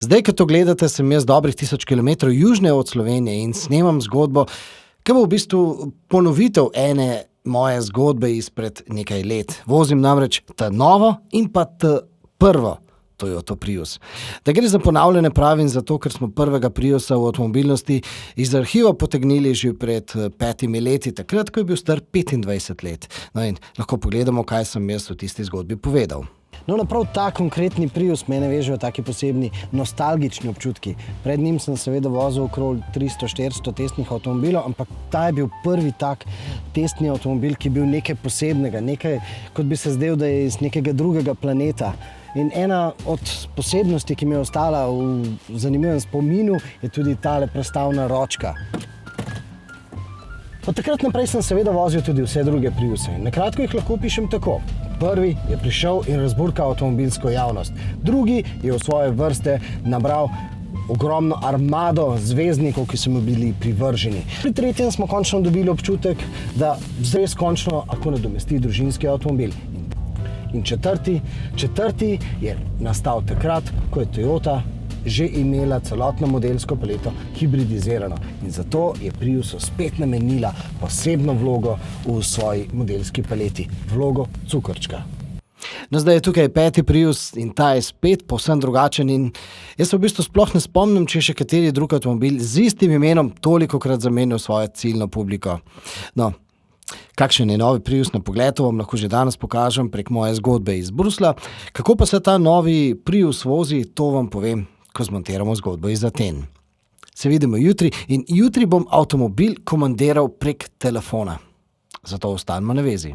Zdaj, ko to gledate, sem jaz dobrih 1000 kilometrov južneje od Slovenije in snemam zgodbo, ki bo v bistvu ponovitev ene moje zgodbe izpred nekaj let. Vozim namreč ta novo in pa ta prvo Toyota Prius. Da gre za ponavljanje, pravim zato, ker smo prvega Priusa v avtomobilnosti iz arhiva potegnili že pred 5 leti, takrat, ko je bil star 25 let. No in lahko pogledamo, kaj sem jaz v tisti zgodbi povedal. No, prav ta konkretni Prius mene vežejo taki posebni nostalgični občutki. Pred njim sem seveda vozil okrog 300-400 testnih avtomobilov, ampak ta je bil prvi tak testni avtomobil, ki je bil nekaj posebnega, nekaj, kot bi se zdel, da je iz nekega drugega planeta. In ena od posebnosti, ki mi je ostala v zanimivem spominu, je tudi tale prestavna ročka. Od takrat naprej sem seveda vozil tudi vse druge Priuse. Na kratko jih lahko opišem tako. Prvi je prišel in razburkal avtomobilsko javnost. Drugi je v svoje vrste nabral ogromno armado zvezdnikov, ki so mu bili privrženi. Pri tretjem smo končno dobili občutek, da res končno lahko nadomesti družinski avtomobil. In četrti je nastal takrat, ko je Toyota že imela celotno modelsko paleto hibridizirano. In zato je Priusu spet namenila posebno vlogo v svoji modelski paleti. Vlogo cukrčka. No, zdaj je tukaj 5. Prius in ta je spet povsem drugačen in jaz se v bistvu sploh ne spomnim, če še kateri drug avtomobil z istim imenom tolikokrat zamenjal svojo ciljno publiko. No, kakšen je novi Prius na pogled, vam lahko že danes pokažem prek moje zgodbe iz Brusla. Kako pa se ta novi Prius vozi, to vam povem, ko zmontiramo zgodbo iz Aten. Se vidimo jutri in jutri bom avtomobil komandiral prek telefona. Zato ostanimo na vezi.